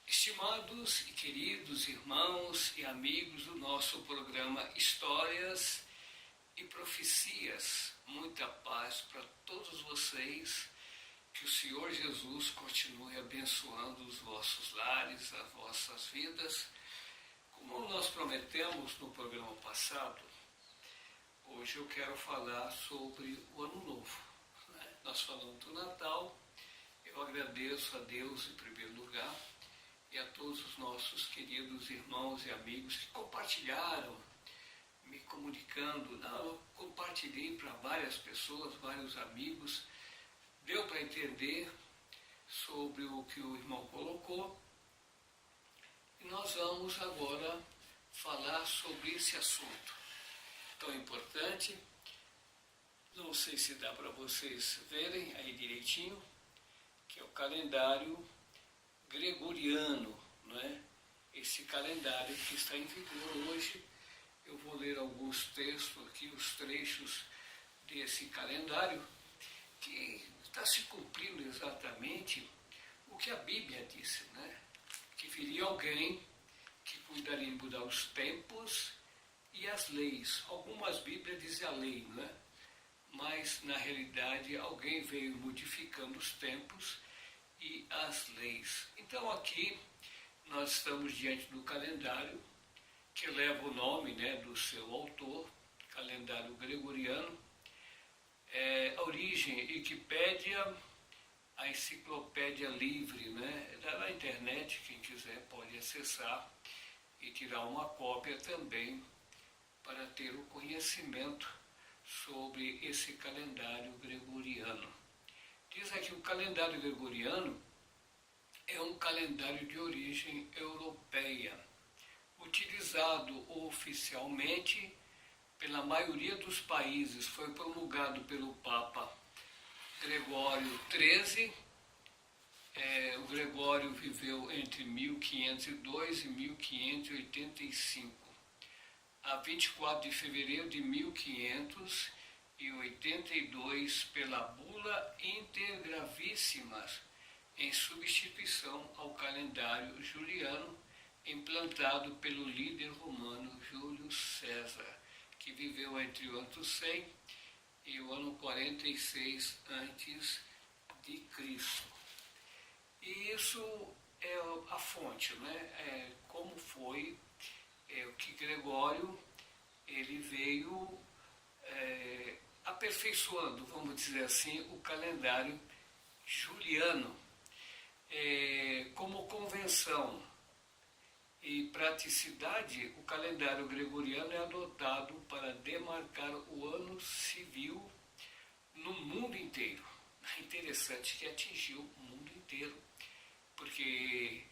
Estimados e queridos irmãos e amigos do nosso programa Histórias e Profecias, muita paz para todos vocês, que o Senhor Jesus continue abençoando os vossos lares, as vossas vidas. Como nós prometemos no programa passado, hoje eu quero falar sobre o Ano Novo. Nós falamos do Natal, eu agradeço a Deus em primeiro lugar, e a todos os nossos queridos irmãos e amigos que compartilharam, me comunicando. Eu compartilhei para várias pessoas, vários amigos, deu para entender sobre o que o irmão colocou. E nós vamos agora falar sobre esse assunto tão importante. Não sei se dá para vocês verem aí direitinho, que é o calendário gregoriano, não é? Esse calendário que está em vigor hoje. Eu vou ler alguns textos aqui, os trechos desse calendário, que está se cumprindo exatamente o que a Bíblia disse, né? Que viria alguém que cuidaria de mudar os tempos e as leis. Algumas Bíblias dizem a lei, não é? Mas, na realidade, alguém veio modificando os tempos e as leis. Então aqui nós estamos diante do calendário que leva o nome, né, do seu autor, calendário gregoriano. A origem, Wikipédia, a enciclopédia livre, né, na internet, quem quiser pode acessar e tirar uma cópia também para ter o conhecimento sobre esse calendário gregoriano. Diz aqui que o calendário gregoriano é um calendário de origem europeia, utilizado oficialmente pela maioria dos países. Foi promulgado pelo Papa Gregório XIII. O Gregório viveu entre 1502 e 1585. A 24 de fevereiro de 1582, pela bula Intergravíssimas, em substituição ao calendário juliano, implantado pelo líder romano Júlio César, que viveu entre o ano 100 e o ano 46 antes de Cristo. E isso é a fonte, né? Como foi o que Gregório ele veio aperfeiçoando, vamos dizer assim, o calendário juliano. Como convenção e praticidade, o calendário gregoriano é adotado para demarcar o ano civil no mundo inteiro. É interessante que atingiu o mundo inteiro, porque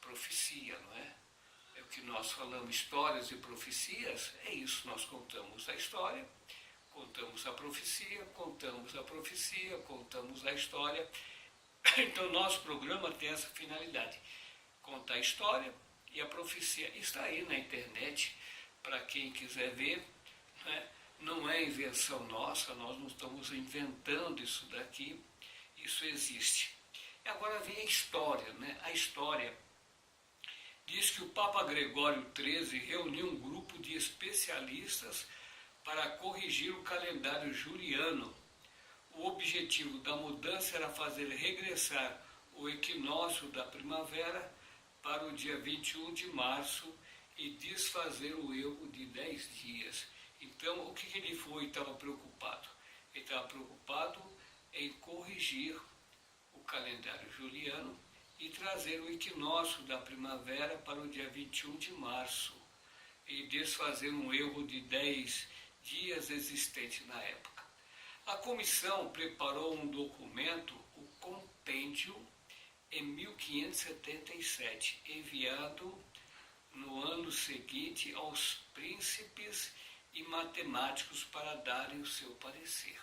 profecia, não é? É o que nós falamos, histórias e profecias, é isso, nós contamos a história, contamos a profecia, contamos a profecia, contamos a história. Então, nosso programa tem essa finalidade, contar a história e a profecia. Está aí na internet, para quem quiser ver, né? Não é invenção nossa, nós não estamos inventando isso daqui, isso existe. E agora vem a história, né? A história diz que o Papa Gregório XIII reuniu um grupo de especialistas para corrigir o calendário juliano. O objetivo da mudança era fazer regressar o equinócio da primavera para o dia 21 de março e desfazer o erro de 10 dias. Então, o que ele estava preocupado? Ele estava preocupado em corrigir o calendário juliano e trazer o equinócio da primavera para o dia 21 de março e desfazer um erro de 10 dias existente na época. A comissão preparou um documento, o Compêndio, em 1577, enviado no ano seguinte aos príncipes e matemáticos para darem o seu parecer.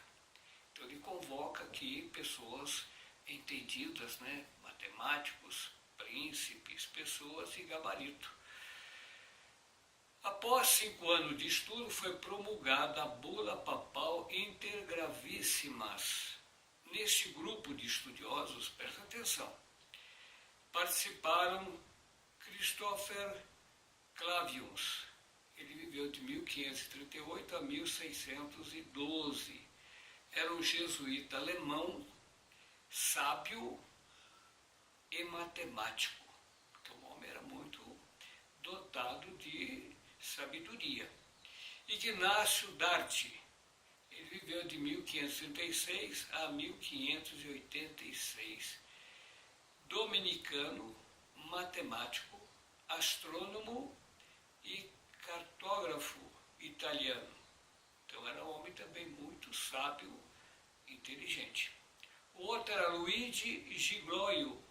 Então ele convoca aqui pessoas entendidas, né? Matemáticos, príncipes, pessoas de gabarito. Após 5 anos de estudo, foi promulgada a bula papal Intergravíssimas. Neste grupo de estudiosos, presta atenção, participaram Christopher Clavius. Ele viveu de 1538 a 1612. Era um jesuíta alemão, sábio e matemático. Então o homem era muito dotado de sabedoria. Ignácio d'Arte. Ele viveu de 1536 a 1586. Dominicano, matemático, astrônomo e cartógrafo italiano. Então era um homem também muito sábio e inteligente. O outro era Luigi Giglio.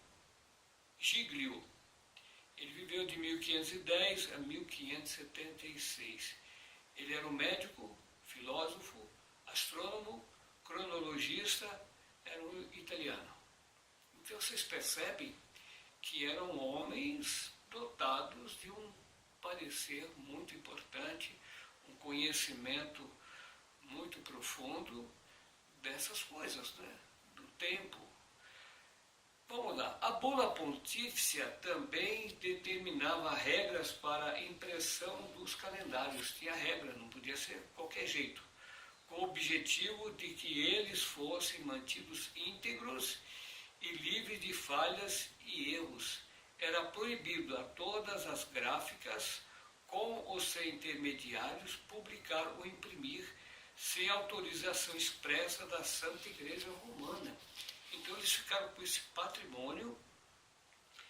Ele viveu de 1510 a 1576. Ele era um médico, filósofo, astrônomo, cronologista, era um italiano. Então vocês percebem que eram homens dotados de um parecer muito importante, um conhecimento muito profundo dessas coisas, né? Do tempo. Vamos lá. A bula pontífice também determinava regras para a impressão dos calendários. Tinha regra, não podia ser qualquer jeito, com o objetivo de que eles fossem mantidos íntegros e livres de falhas e erros. Era proibido a todas as gráficas, com ou sem intermediários, publicar ou imprimir sem autorização expressa da Santa Igreja Romana. Então eles ficaram com esse patrimônio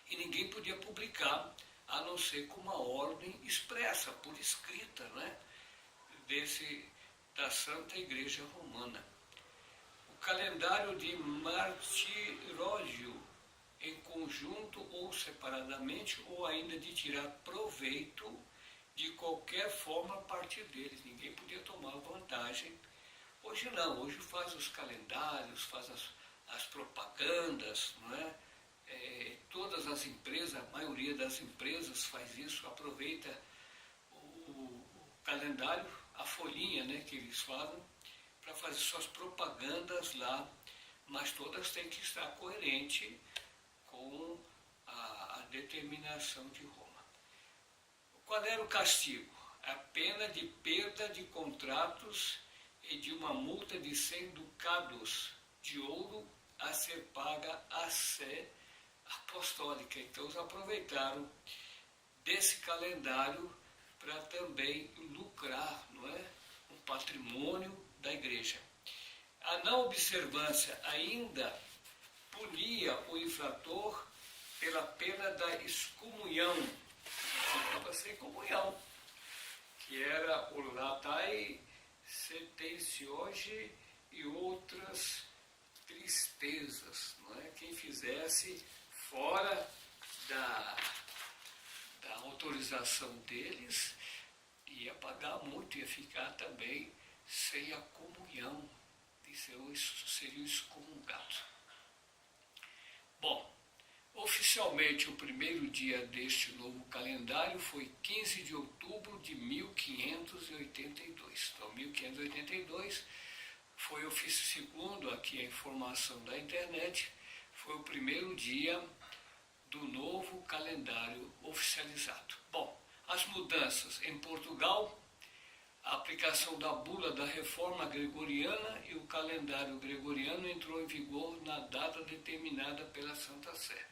e ninguém podia publicar, a não ser com uma ordem expressa, por escrita, né, da Santa Igreja Romana. O calendário de martirógio, em conjunto ou separadamente, ou ainda de tirar proveito de qualquer forma a partir deles. Ninguém podia tomar vantagem. Hoje não, hoje faz os calendários, faz as propagandas, não é? Todas as empresas, a maioria das empresas faz isso, aproveita o calendário, a folhinha, né, que eles fazem, para fazer suas propagandas lá, mas todas têm que estar coerentes com a determinação de Roma. Qual era o castigo? A pena de perda de contratos e de uma multa de 100 ducados de ouro a ser paga à Sé Apostólica. Então eles aproveitaram desse calendário para também lucrar, não é? Um patrimônio da igreja. A não observância ainda punia o infrator pela pena da excomunhão. Estava sem comunhão, que era o latai sentencioge e outras tristezas, não é? Quem fizesse fora da autorização deles ia pagar muito, ia ficar também sem a comunhão, e seria excomungado. Bom, oficialmente o primeiro dia deste novo calendário foi 15 de outubro de 1582. Então, 1582 foi segundo aqui a informação da internet, foi o primeiro dia do novo calendário oficializado. Bom, as mudanças em Portugal, a aplicação da bula da reforma gregoriana e o calendário gregoriano entrou em vigor na data determinada pela Santa Sé.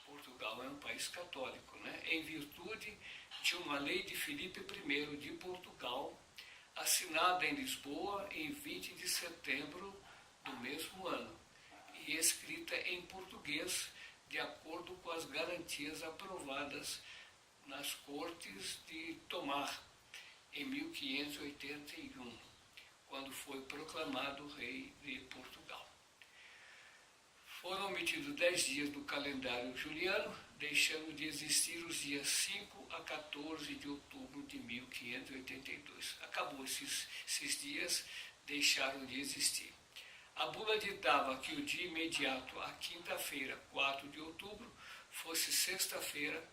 Portugal é um país católico, né? Em virtude de uma lei de Filipe I de Portugal, assinada em Lisboa em 20 de setembro do mesmo ano e escrita em português, de acordo com as garantias aprovadas nas Cortes de Tomar, em 1581, quando foi proclamado rei de Portugal. Foram omitidos 10 dias do calendário juliano, deixando de existir os dias 5 a 14 de outubro de 1582. Acabou esses dias, deixaram de existir. A bula ditava que o dia imediato à quinta-feira, 4 de outubro, fosse sexta-feira,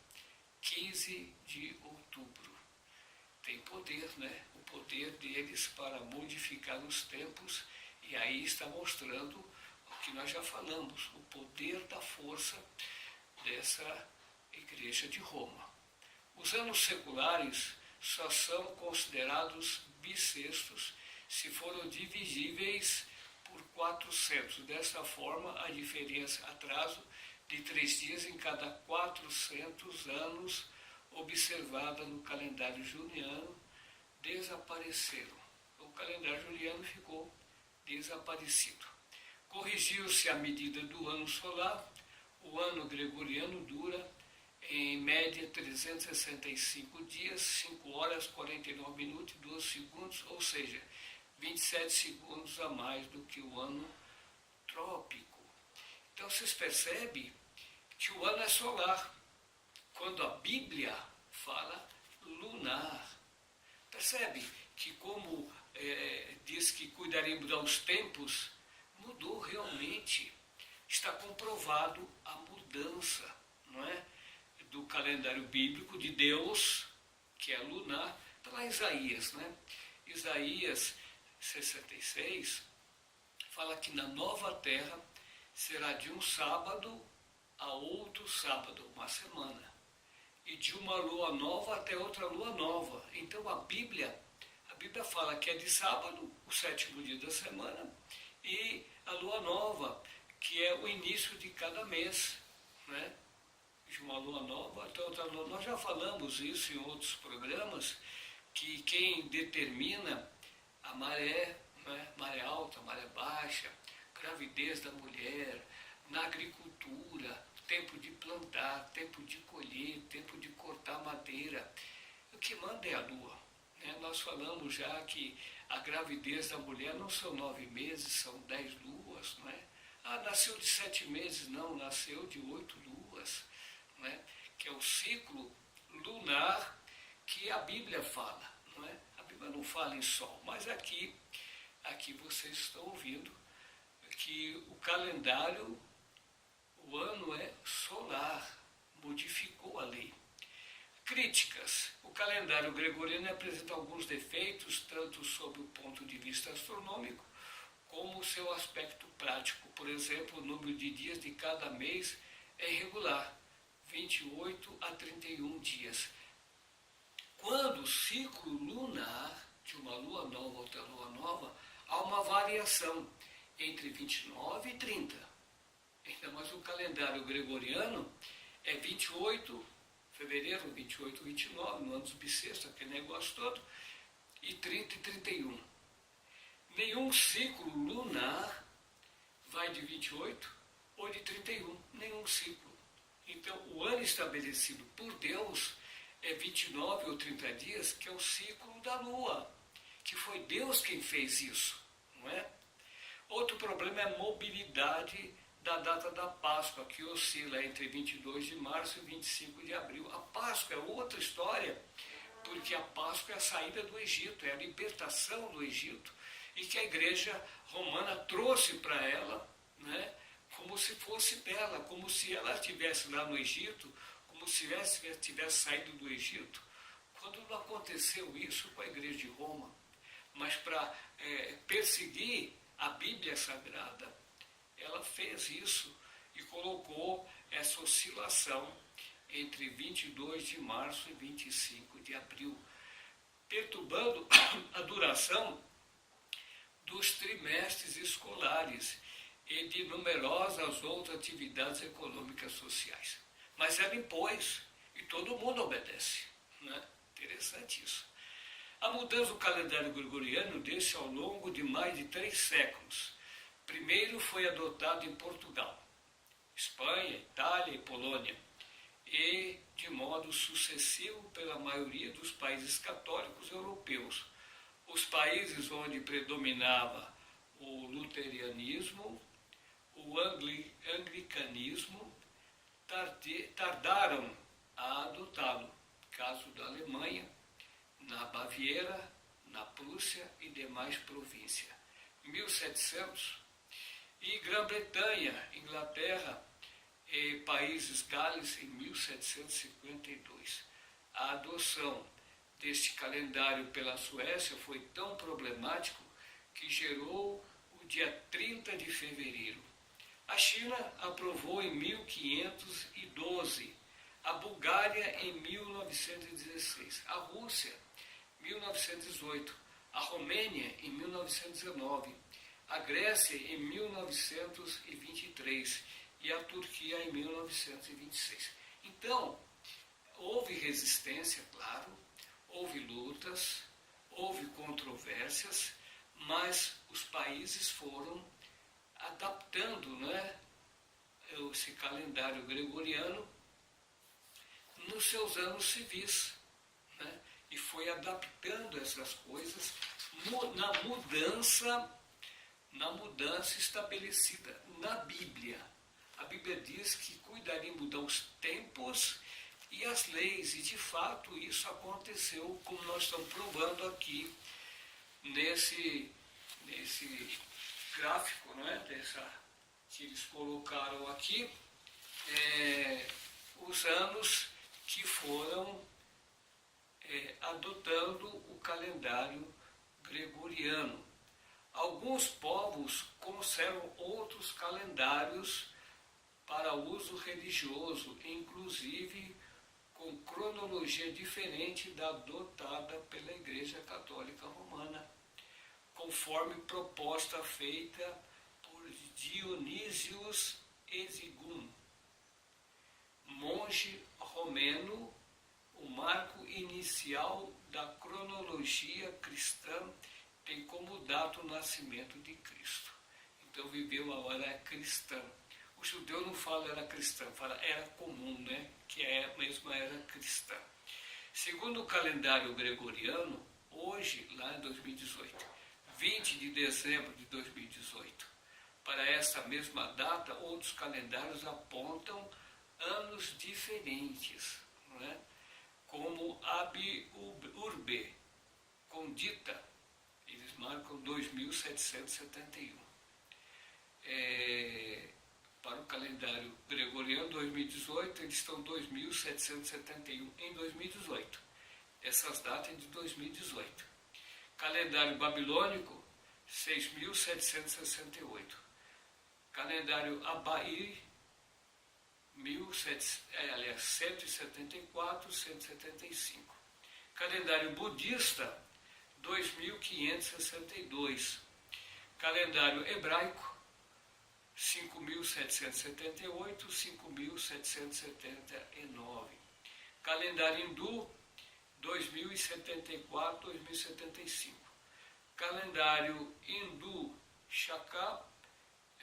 15 de outubro. Tem poder, né? O poder deles para modificar os tempos, e aí está mostrando o que nós já falamos, o poder da força dessa Igreja de Roma. Os anos seculares só são considerados bissextos se foram divisíveis por 400. Dessa forma, a diferença atraso de 3 dias em cada 400 anos observada no calendário juliano desapareceram. O calendário juliano ficou desaparecido. Corrigiu-se a medida do ano solar. O ano gregoriano dura em média 365 dias, 5 horas, 49 minutos e 2 segundos, ou seja, 27 segundos a mais do que o ano trópico. Então vocês percebem que o ano é solar, quando a Bíblia fala lunar. Percebe que como diz que cuidaremos aos tempos, mudou realmente. Está comprovado a mudança, não é? Do calendário bíblico de Deus, que é lunar, para Isaías, né? Isaías 66 fala que na nova terra será de um sábado a outro sábado, uma semana, e de uma lua nova até outra lua nova. Então a Bíblia fala que é de sábado, o 7º dia da semana, e a lua nova, que é o início de cada mês, né? De uma lua nova até outra lua. Nós já falamos isso em outros programas, que quem determina a maré, né? Maré alta, maré baixa, gravidez da mulher, na agricultura, tempo de plantar, tempo de colher, tempo de cortar madeira, o que manda é a lua. Né? Nós falamos já que a gravidez da mulher não são 9 meses, são 10 luas, não é? Ah, nasceu de 7 meses, não, nasceu de 8 luas, não é? Que é o ciclo lunar que a Bíblia fala, não é? A Bíblia não fala em sol, mas aqui vocês estão ouvindo que o calendário, o ano é solar, modificou a lei. Críticas. O calendário gregoriano apresenta alguns defeitos, tanto sob o ponto de vista astronômico, como o seu aspecto prático. Por exemplo, o número de dias de cada mês é irregular, 28 a 31 dias. Quando o ciclo lunar de uma lua nova a outra lua nova, há uma variação entre 29 e 30. Então, mas o calendário gregoriano é 28 fevereiro, 28, 29, no ano dos bissextos, aquele negócio todo, e 30 e 31. Nenhum ciclo lunar vai de 28 ou de 31, nenhum ciclo. Então, o ano estabelecido por Deus é 29 ou 30 dias, que é o ciclo da lua, que foi Deus quem fez isso, não é? Outro problema é a mobilidade da data da Páscoa, que oscila entre 22 de março e 25 de abril. A Páscoa é outra história, porque a Páscoa é a saída do Egito, é a libertação do Egito, e que a Igreja Romana trouxe para ela, né, como se fosse dela, como se ela estivesse lá no Egito, como se tivesse saído do Egito, quando não aconteceu isso com a Igreja de Roma. Mas para perseguir a Bíblia Sagrada, ela fez isso e colocou essa oscilação entre 22 de março e 25 de abril, perturbando a duração dos trimestres escolares e de numerosas outras atividades econômicas sociais. Mas ela impôs e todo mundo obedece, né? Interessante isso. A mudança do calendário gregoriano deu-se ao longo de mais de 3 séculos. Primeiro foi adotado em Portugal, Espanha, Itália e Polônia, e de modo sucessivo pela maioria dos países católicos europeus. Os países onde predominava o luteranismo, o anglicanismo, tardaram a adotá-lo, caso da Alemanha, na Baviera, na Prússia e demais províncias. 1700, e Grã-Bretanha, Inglaterra e Países Gales em 1752. A adoção deste calendário pela Suécia foi tão problemático que gerou o dia 30 de fevereiro. A China aprovou em 1512, a 1916. A Rússia, 1918. A Romênia, em 1919. A Grécia, em 1923. E a Turquia, em 1926. Então, houve resistência, claro, houve lutas, houve controvérsias, mas os países foram adaptando, né, esse calendário gregoriano nos seus anos civis, né, e foi adaptando essas coisas na mudança estabelecida na Bíblia. A Bíblia diz que cuidaria em mudar os tempos e as leis, e de fato isso aconteceu, como nós estamos provando aqui nesse gráfico, né, que eles colocaram aqui, os anos que foram adotando o calendário gregoriano. Alguns povos conservam outros calendários para uso religioso, inclusive com cronologia diferente da adotada pela Igreja Católica Romana, conforme proposta feita por Dionísios Exigum, monge romeno. O marco inicial da cronologia cristã tem como data o nascimento de Cristo. Então viveu a era cristã. O judeu não fala era cristã, fala era comum, né? Que é a mesma era cristã. Segundo o calendário gregoriano, hoje, lá em 2018, 20 de dezembro de 2018, para esta mesma data, outros calendários apontam anos diferentes, não é? Como Ab Urbe, Condita, eles marcam 2771. Para o calendário gregoriano 2018, eles estão 2771 em 2018. Essas datas de 2018. Calendário babilônico, 6768. Calendário Abaí, 174, 175. Calendário budista, 2562. Calendário hebraico, 5.778, 5.779. Calendário hindu, 2074, 2075. Calendário hindu Shaka,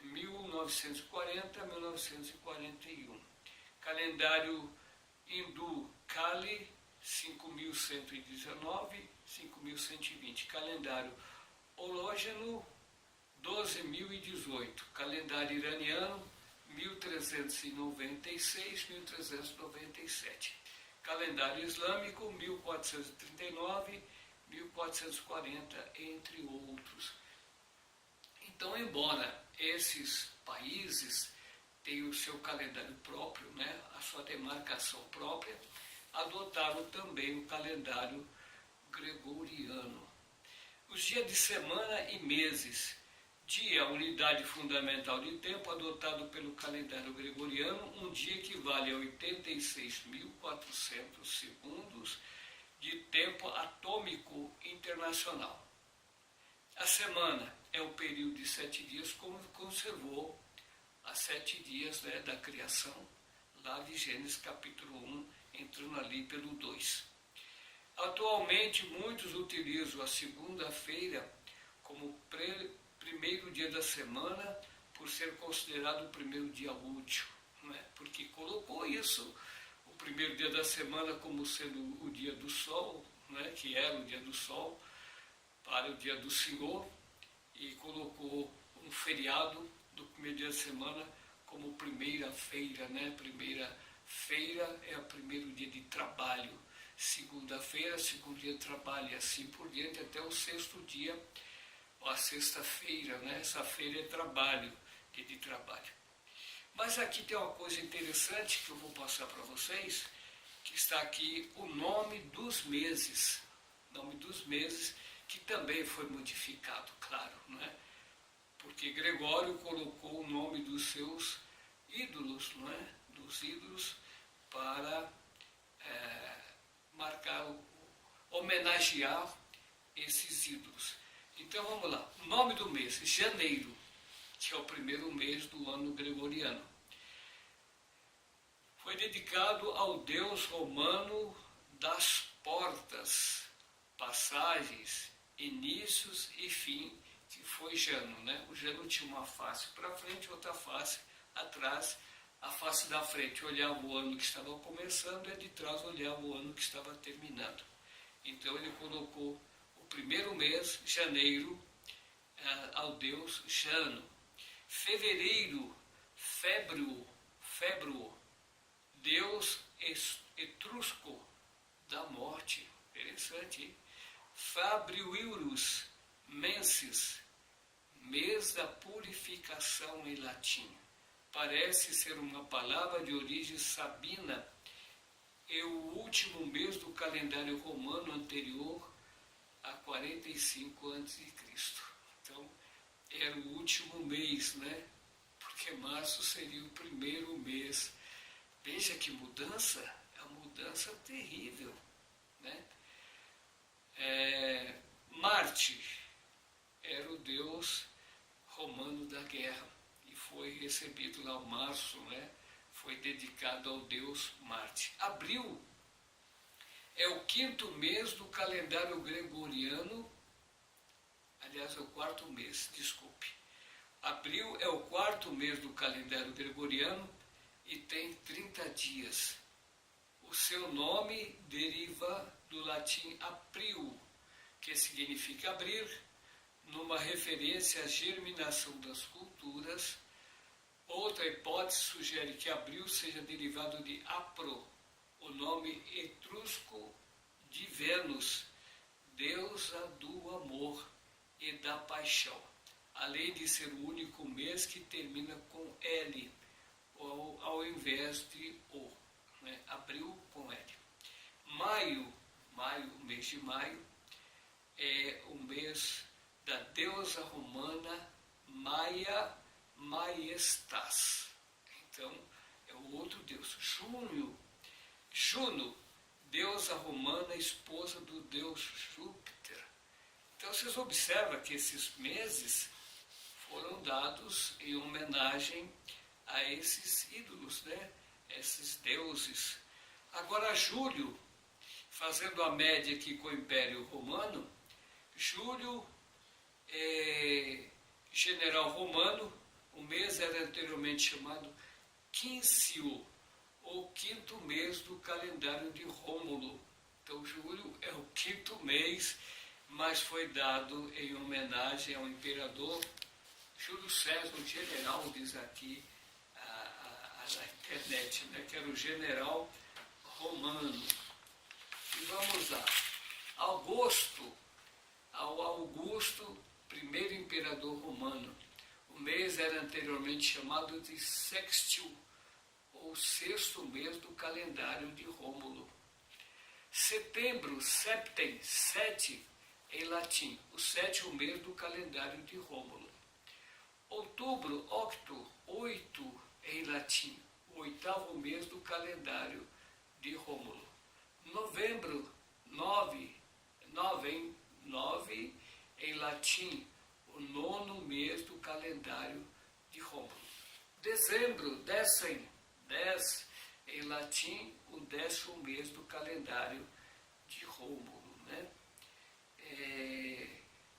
1940, 1941. Calendário hindu Kali, 5.119, 5.120. Calendário hológeno, 12.018. Calendário iraniano, 1396, 1397. Calendário islâmico, 1439, 1440, entre outros. Então, embora esses países tenham o seu calendário próprio, né, a sua demarcação própria, adotaram também o calendário gregoriano. Os dias de semana e meses. Dia, unidade fundamental de tempo, adotado pelo calendário gregoriano, um dia equivale a 86.400 segundos de tempo atômico internacional. A semana é um período de 7 dias, como conservou há 7 dias, né, da criação, lá de Gênesis capítulo 1, entrando ali pelo 2. Atualmente, muitos utilizam a segunda-feira como primeiro dia da semana, por ser considerado o primeiro dia útil, né? Porque colocou isso, o primeiro dia da semana, como sendo o dia do sol, né? Que era o dia do sol, para o dia do Senhor, e colocou um feriado do primeiro dia da semana como primeira-feira, né? Primeira-feira é o primeiro dia de trabalho, segunda-feira, segundo dia de trabalho, e assim por diante, até o sexto dia, a sexta-feira, né? Essa feira é trabalho, dia de trabalho. Mas aqui tem uma coisa interessante que eu vou passar para vocês, que está aqui o nome dos meses, que também foi modificado, claro, né? Porque Gregório colocou o nome dos seus ídolos, não é? Dos ídolos para homenagear esses ídolos. Então vamos lá, o nome do mês, janeiro, que é o primeiro mês do ano gregoriano. Foi dedicado ao deus romano das portas, passagens, inícios e fim, que foi Jano, né? O Jano tinha uma face para frente e outra face atrás. A face da frente olhava o ano que estava começando e a de trás olhava o ano que estava terminando. Então ele colocou o primeiro mês, janeiro, ao deus Jano. Fevereiro, Fébruo, deus etrusco da morte. Interessante, hein? Fabriurus mensis, mês da purificação em latim. Parece ser uma palavra de origem sabina. É o último mês do calendário romano anterior a 45 a.C. Então, era o último mês, né? Porque março seria o primeiro mês. Veja que mudança, é uma mudança terrível, né? Marte era o deus romano da guerra e foi recebido lá, março, né? Foi dedicado ao deus Marte. Abril é o 5º mês do calendário gregoriano, aliás, é o 4º mês, desculpe. Abril é o 4º mês do calendário gregoriano e tem 30 dias. O seu nome deriva do latim april, que significa abrir, numa referência à germinação das culturas. Outra hipótese sugere que abril seja derivado de apro, o nome etrusco de Vênus, deusa do amor e da paixão, além de ser o único mês que termina com L, ao invés de O, né? Abril com L. Maio, o mês de maio, é o mês da deusa romana Maia Maiestas. Então, é o outro deus. Juno, deusa romana, esposa do deus Júpiter. Então, vocês observam que esses meses foram dados em homenagem a esses ídolos, né? Esses deuses. Agora, julho, fazendo a média aqui com o Império Romano, julho é general romano. O mês era anteriormente chamado Quíncio, ou 5º mês do calendário de Rômulo. Então, julho é o 5º mês, mas foi dado em homenagem ao imperador Júlio César, o general, diz aqui na internet, né, que era o general romano. E vamos lá. Augusto, primeiro imperador romano. O mês era anteriormente chamado de Sextil, ou 6º mês do calendário de Rômulo. Setembro, Septem, 7 em latim, o 7º mês do calendário de Rômulo. Outubro, Octo, 8 em latim, o 8º mês do calendário de Rômulo. Novembro, 9 em latim, o 9º mês do calendário de Rômulo. Dezembro, 10 em latim, o 10º mês do calendário de Rômulo, né?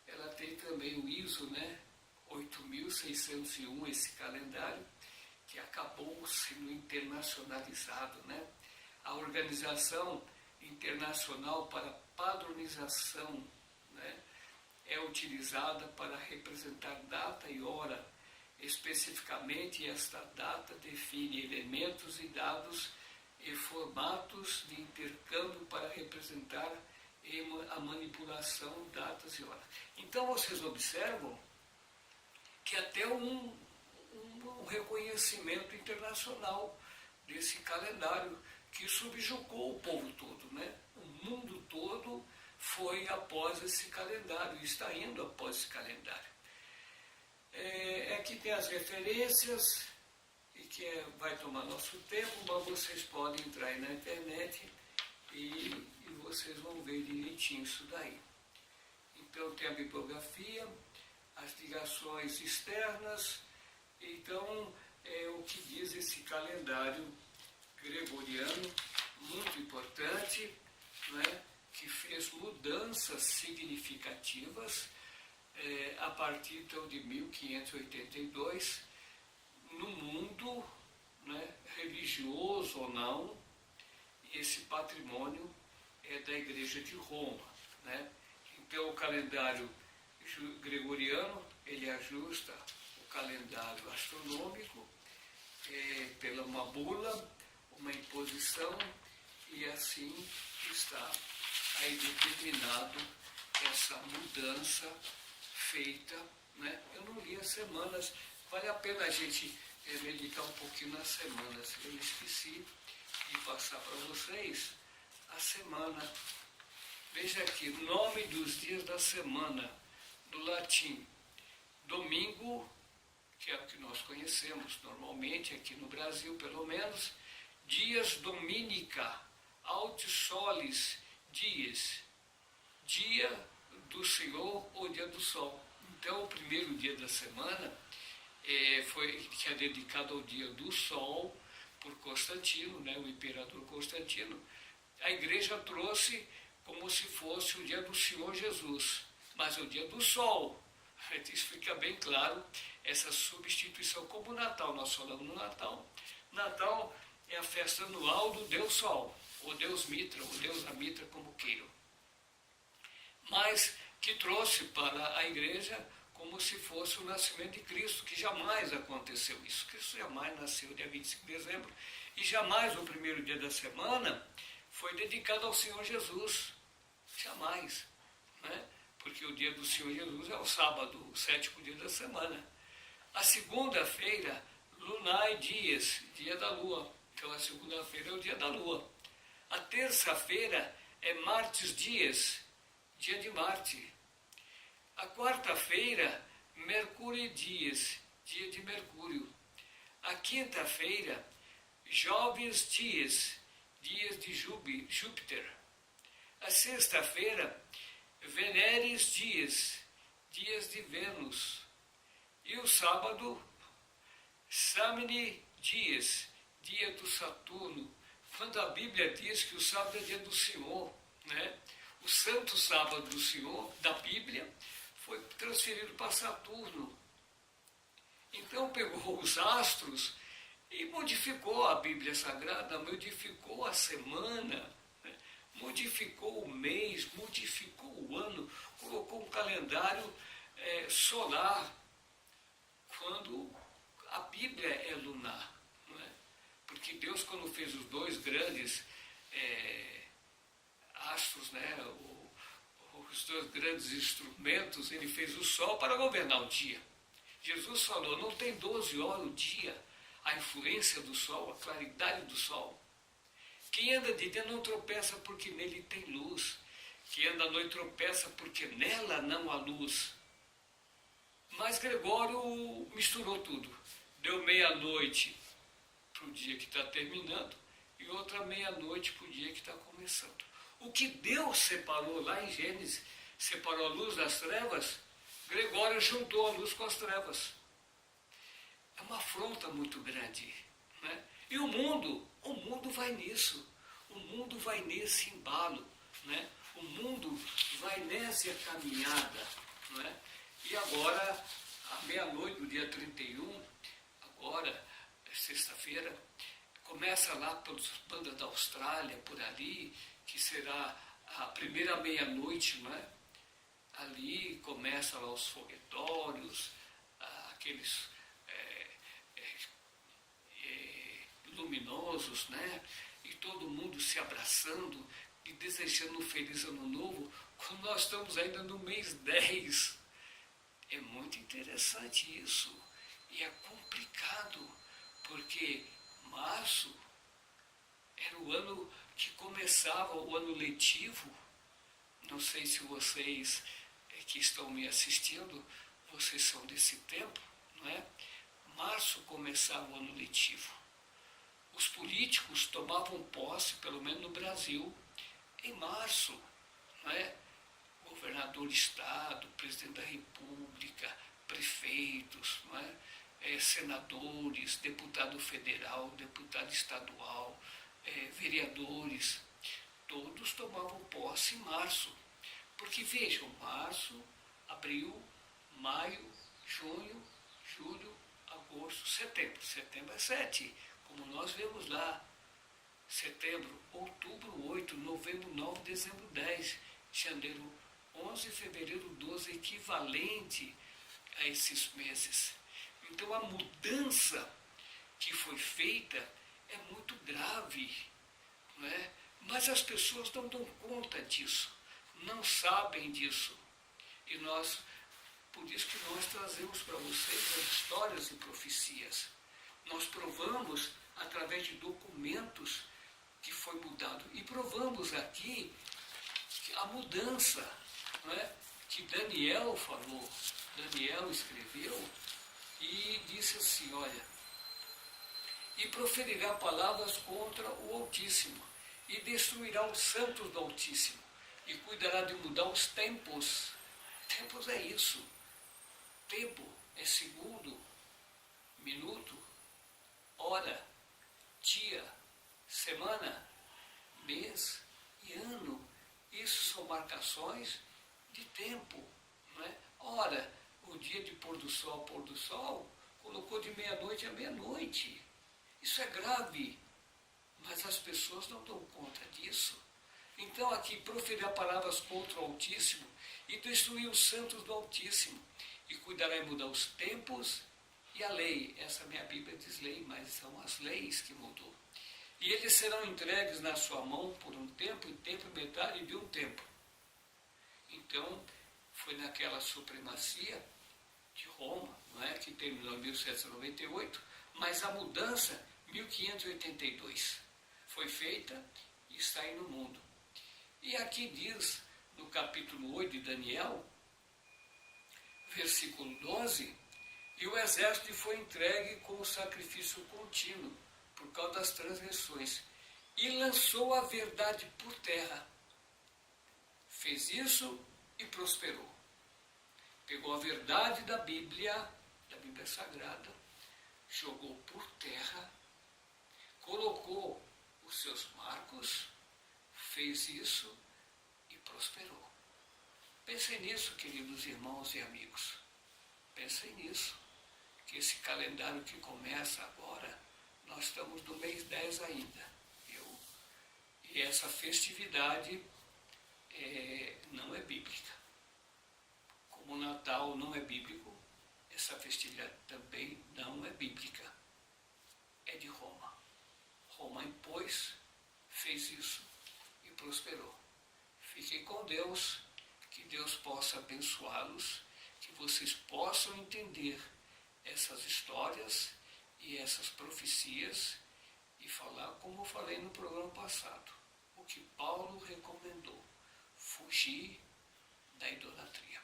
Ela tem também o ISO, né? 8.601, esse calendário, que acabou sendo internacionalizado, né? A Organização Internacional para Padronização, né, é utilizada para representar data e hora. Especificamente, esta data define elementos e dados e formatos de intercâmbio para representar a manipulação, datas e horas. Então, vocês observam que até um reconhecimento internacional desse calendário que subjugou o povo todo, né? O mundo todo foi após esse calendário, está indo após esse calendário. Aqui tem as referências, e que vai tomar nosso tempo, mas vocês podem entrar aí na internet e vocês vão ver direitinho isso daí. Então tem a bibliografia, as ligações externas, então o que diz esse calendário gregoriano, muito importante, né, que fez mudanças significativas a partir então, de 1582, no mundo, né, religioso ou não, esse patrimônio é da Igreja de Roma, né? Então o calendário gregoriano, ele ajusta o calendário astronômico pela uma bula, uma imposição, e assim está aí determinado essa mudança feita, né? Eu não li as semanas, vale a pena a gente meditar um pouquinho nas semanas. Eu esqueci de passar para vocês a semana. Veja aqui, nome dos dias da semana, do latim. Domingo, que é o que nós conhecemos normalmente, aqui no Brasil pelo menos, dias dominica, aut solis, dias, dia do Senhor ou dia do Sol. Então, o primeiro dia da semana que é dedicado ao dia do Sol, por Constantino, né, o imperador Constantino. A igreja trouxe como se fosse o dia do Senhor Jesus, mas é o dia do Sol. Isso fica bem claro, essa substituição, como o Natal, nós falamos no Natal. Natal é a festa anual do Deus Sol, ou Deus Mitra, ou Deus Amitra, como queiram. Mas que trouxe para a igreja como se fosse o nascimento de Cristo, que jamais aconteceu isso. Cristo jamais nasceu dia 25 de dezembro, e jamais o primeiro dia da semana foi dedicado ao Senhor Jesus. Jamais, né? Porque o dia do Senhor Jesus é o sábado, o sétimo dia da semana. A segunda-feira, lunae dies, dia da lua. Então a segunda-feira é o dia da lua. A terça-feira é martes dies, dia de Marte. A quarta-feira, Mercúrio dies, dia de Mercúrio. A quinta-feira, Joves dies, dias de Júpiter. A sexta-feira, Veneres dias, dias de Vênus. E o sábado, Samni dias, dia do Saturno. Quando a Bíblia diz que o sábado é dia do Senhor, né? O santo sábado do Senhor, da Bíblia, foi transferido para Saturno. Então pegou os astros e modificou a Bíblia Sagrada, modificou a semana, né? Modificou o mês, modificou o ano, colocou um calendário solar, quando a Bíblia é lunar. Não é? Porque Deus, quando fez os dois grandes astros, né? Os dois grandes instrumentos, ele fez o sol para governar o dia. Jesus falou, não tem 12 horas o dia, a influência do sol, a claridade do sol. Quem anda de dia não tropeça porque nele tem luz. Quem anda à noite tropeça porque nela não há luz. Mas Gregório misturou tudo. Deu meia-noite para o dia que está terminando e outra meia-noite para o dia que está começando. O que Deus separou lá em Gênesis, separou a luz das trevas, Gregório juntou a luz com as trevas. É uma afronta muito grande, né? E o mundo vai nisso. O mundo vai nesse embalo, né? O mundo vai nessa caminhada, né? E agora, à meia-noite do dia 31, agora, sexta-feira, começa lá pelas bandas da Austrália, por ali, que será a primeira meia-noite, né? Ali começa lá os foguetórios, aqueles luminosos, né? E todo mundo se abraçando e desejando um feliz ano novo, quando nós estamos ainda no mês 10. É muito interessante isso. E é complicado, porque março era o ano que começava o ano letivo. Não sei se vocês que estão me assistindo, vocês são desse tempo, não é? Março começava o ano letivo. Os políticos tomavam posse, pelo menos no Brasil, em março, não é? Governador de estado, presidente da república, prefeitos, não é? Senadores, deputado federal, deputado estadual, vereadores, todos tomavam posse em março. Porque vejam, março, abril, maio, junho, julho, agosto, setembro. Setembro é 7, como nós vemos lá. Setembro, outubro 8, novembro 9, dezembro 10, janeiro 11, fevereiro 12, equivalente a esses meses. Então a mudança que foi feita é muito grave, não é? Mas as pessoas não dão conta disso, não sabem disso. E por isso que nós trazemos para vocês as histórias e profecias. Nós provamos através de documentos que foi mudado. E provamos aqui a mudança, não é? Que Daniel falou, Daniel escreveu e disse assim, olha, e proferirá palavras contra o Altíssimo, e destruirá os santos do Altíssimo, e cuidará de mudar os tempos. Tempos é isso. Tempo é segundo, minuto, hora, dia, semana, mês e ano. Isso são marcações de tempo, não é? Ora, o dia de pôr do sol, colocou de meia-noite a meia-noite. Isso é grave, mas as pessoas não dão conta disso. Então aqui proferirá palavras contra o Altíssimo e destruir os santos do Altíssimo, e cuidará em mudar os tempos e a lei. Essa minha Bíblia diz lei, mas são as leis que mudou. E eles serão entregues na sua mão por um tempo, e tempo e metade de um tempo. Então, foi naquela supremacia de Roma, não é, que terminou em 1798, mas a mudança, 1582, foi feita e está aí no mundo. E aqui diz, no capítulo 8 de Daniel, versículo 12, e o exército foi entregue com o sacrifício contínuo, por causa das transgressões, e lançou a verdade por terra. Fez isso e prosperou. Pegou a verdade da Bíblia Sagrada, jogou por terra, colocou os seus marcos, fez isso e prosperou. Pensem nisso, queridos irmãos e amigos. Pensem nisso, que esse calendário que começa agora, nós estamos no mês 10 ainda, viu? E essa festividade não é bíblica. Como o Natal não é bíblico, essa festividade também não é bíblica. É de Roma. Roma impôs, fez isso e prosperou. Fiquem com Deus, que Deus possa abençoá-los, que vocês possam entender essas histórias e essas profecias e falar como eu falei no programa passado, o que Paulo recomendou, fugir da idolatria.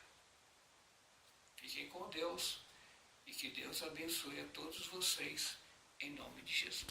Fiquem com Deus e que Deus abençoe a todos vocês, em nome de Jesus.